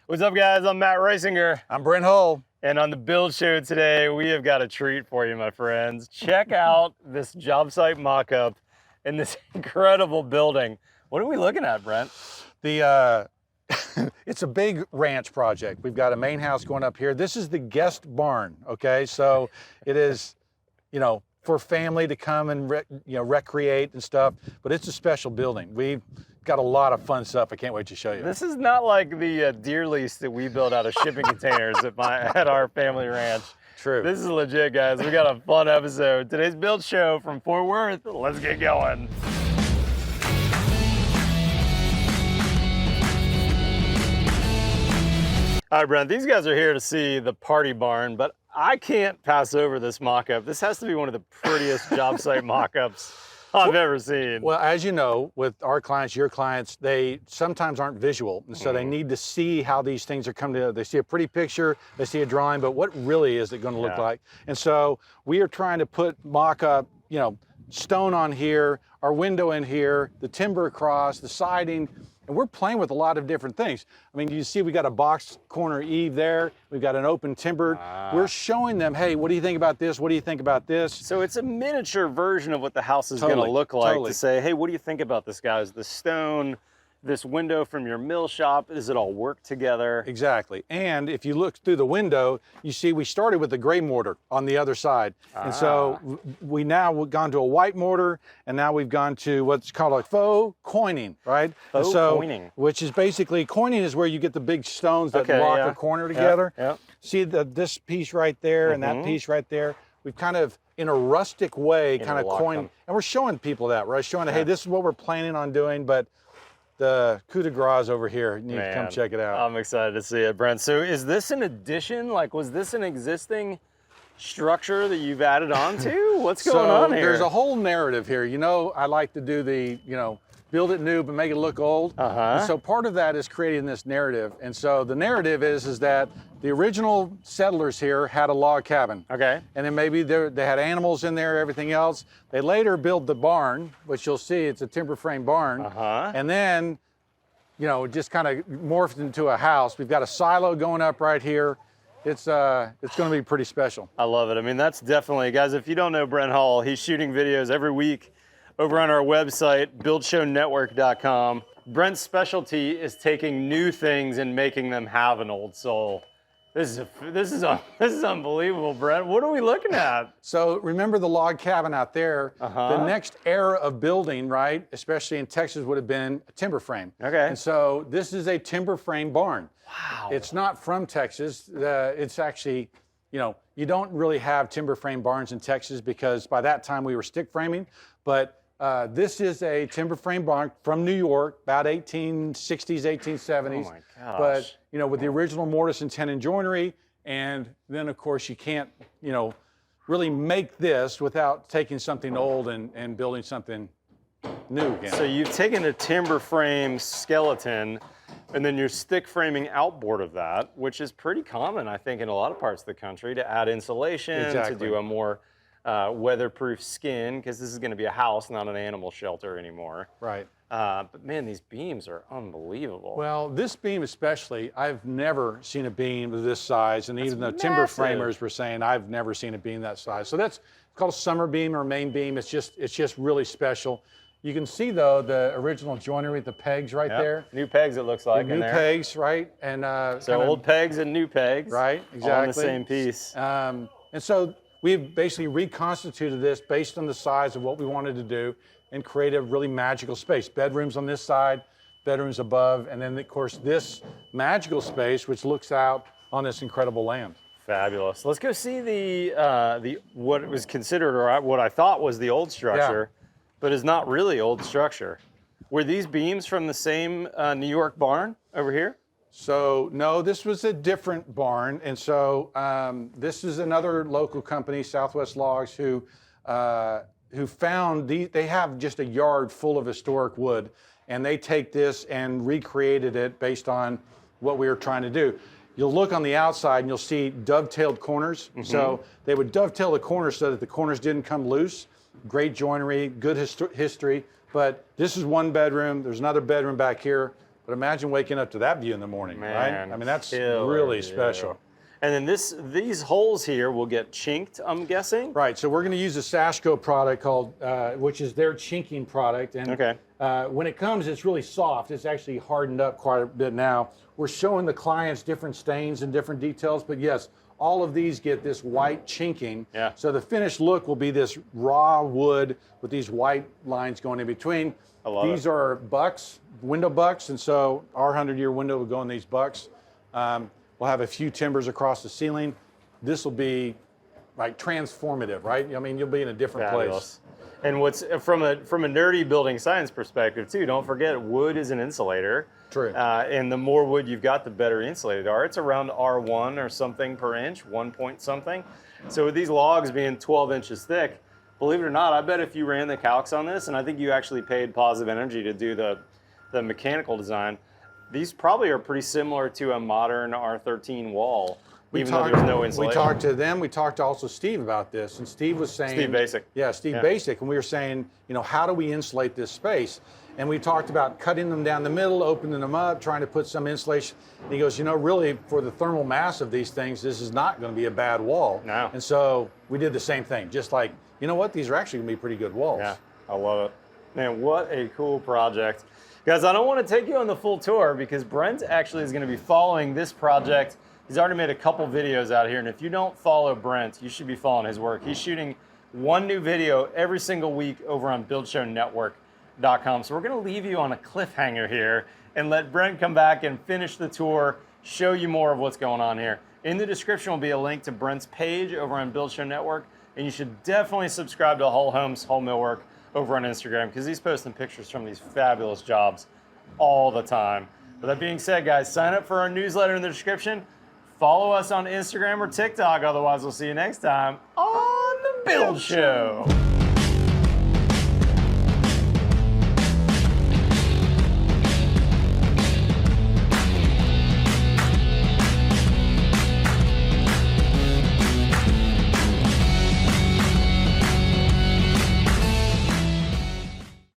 What's up, guys? I'm Matt Reisinger. I'm Brent Hull. And on the Build Show today, we have got a treat for you, my friends. Check out this job site mock-up in this incredible building. What are we looking at, Brent? It's a big ranch project. We've got a main house going up here. This is the guest barn, okay? So it is, for family to come and recreate and stuff, but it's a special building. We've got a lot of fun stuff. I can't wait to show you. This is not like the deer lease that we build out of shipping containers at our family ranch. True. This is legit, guys. We got a fun episode. Today's Build Show from Fort Worth. Let's get going. All right, Brent, these guys are here to see the party barn, but I can't pass over this mock-up. This has to be one of the prettiest job site mock-ups I've ever seen. Well, as you know, with our clients, your clients, they sometimes aren't visual, and so they need to see how these things are coming together. They see a pretty picture, they see a drawing, but what really is it going to look like? And so we are trying to put mock-up, stone on here, our window in here, the timber across, the siding, and we're playing with a lot of different things. I mean, you see we got a box corner eave there. We've got an open timber. We're showing them, hey, what do you think about this? What do you think about this? So it's a miniature version of what the house is going to look like to say, hey, what do you think about this, guys? The stone, this window from your mill shop, does it all work together? Exactly. And if you look through the window, you see we started with the gray mortar on the other side. And so we've gone to a white mortar, and now we've gone to what's called a faux coining, right? Faux coining. Which is basically, coining is where you get the big stones that lock a corner together. Yep. See this piece right there and that piece right there? We've kind of, in a rustic way, kind of coined, and we're showing people that, right? Showing, hey, this is what we're planning on doing, but the coup de grace over here. You need to come check it out. I'm excited to see it, Brent. So is this an addition? Like, was this an existing structure that you've added on to? What's going on here? There's a whole narrative here. I like to do the, build it new but make it look old. And so part of that is creating this narrative. And so the narrative is that the original settlers here had a log cabin. Okay. And then maybe they had animals in there, everything else. They later built the barn, which you'll see it's a timber frame barn. And then, it just kind of morphed into a house. We've got a silo going up right here. It's going to be pretty special. I love it. I mean, that's definitely, guys, if you don't know Brent Hull, he's shooting videos every week over on our website, buildshownetwork.com. Brent's specialty is taking new things and making them have an old soul. This is unbelievable, Brent. What are we looking at? So remember the log cabin out there? The next era of building, right, especially in Texas, would have been a timber frame. Okay. And so this is a timber frame barn. Wow. It's not from Texas. It's actually, you don't really have timber frame barns in Texas because by that time we were stick framing. But this is a timber frame barn from New York, about 1860s, 1870s. Oh my gosh. But, with the original mortise and tenon joinery. And then, of course, you can't, really make this without taking something old and building something new again. So you've taken a timber frame skeleton and then you're stick framing outboard of that, which is pretty common, I think, in a lot of parts of the country to add insulation, to do a more weatherproof skin, because this is going to be a house, not an animal shelter anymore. Right. But man, these beams are unbelievable. Well, this beam especially, I've never seen a beam of this size, and even though timber framers were saying I've never seen a beam that size. So that's called a summer beam or main beam. It's just really special. You can see though the original joinery, the pegs right there. New pegs, it looks like. New pegs, right? And so old pegs and new pegs. Right, exactly. All on the same piece. And so we've basically reconstituted this based on the size of what we wanted to do and create a really magical space. Bedrooms on this side, bedrooms above, and then of course this magical space which looks out on this incredible land. Fabulous. Let's go see the what was considered, or what I thought was the old structure, but is not really old structure. Were these beams from the same New York barn over here? So no, this was a different barn, and so this is another local company, Southwest Logs, who found they have just a yard full of historic wood, and they take this and recreated it based on what we were trying to do. You'll look on the outside and you'll see dovetailed corners. Mm-hmm. So they would dovetail the corners so that the corners didn't come loose. Great joinery, good history. But this is one bedroom. There's another bedroom back here. but imagine waking up to that view in the morning, right? I mean, that's really special. And then these holes here will get chinked, I'm guessing? Right, so we're going to use a Sashco product called, which is their chinking product. And when it comes, it's really soft. It's actually hardened up quite a bit now. We're showing the clients different stains and different details, but yes, all of these get this white chinking. Yeah. So the finished look will be this raw wood with these white lines going in between. I love These are bucks, window bucks, and so our 100-year window will go in these bucks. We'll have a few timbers across the ceiling. This will be like transformative, right? I mean, you'll be in a different place. And what's from a nerdy building science perspective too, don't forget wood is an insulator. True. And the more wood you've got, the better insulated are. It's around R1 or something per inch, 1 point something. So with these logs being 12 inches thick, believe it or not, I bet if you ran the calcs on this, and I think you actually paid Positive Energy to do the mechanical design, these probably are pretty similar to a modern R13 wall, even though there's no insulation. We talked to them. We talked to also Steve about this, and Steve was saying... Steve Basic. Yeah, Steve Basic, and we were saying, you know, how do we insulate this space? And we talked about cutting them down the middle, opening them up, trying to put some insulation. And he goes, you know, really, for the thermal mass of these things, this is not going to be a bad wall. No. And so we did the same thing, just like, you know what, these are actually going to be pretty good walls. Yeah, I love it. Man, what a cool project. Guys, I don't want to take you on the full tour because Brent actually is going to be following this project. He's already made a couple videos out here, and if you don't follow Brent, you should be following his work. He's shooting one new video every single week over on BuildShowNetwork.com. So we're going to leave you on a cliffhanger here and let Brent come back and finish the tour, show you more of what's going on here. In the description will be a link to Brent's page over on Build Show Network, and you should definitely subscribe to Hull Homes, Hull Millwork over on Instagram because he's posting pictures from these fabulous jobs all the time. With that being said, guys, sign up for our newsletter in the description. Follow us on Instagram or TikTok. Otherwise, we'll see you next time on The Build Show.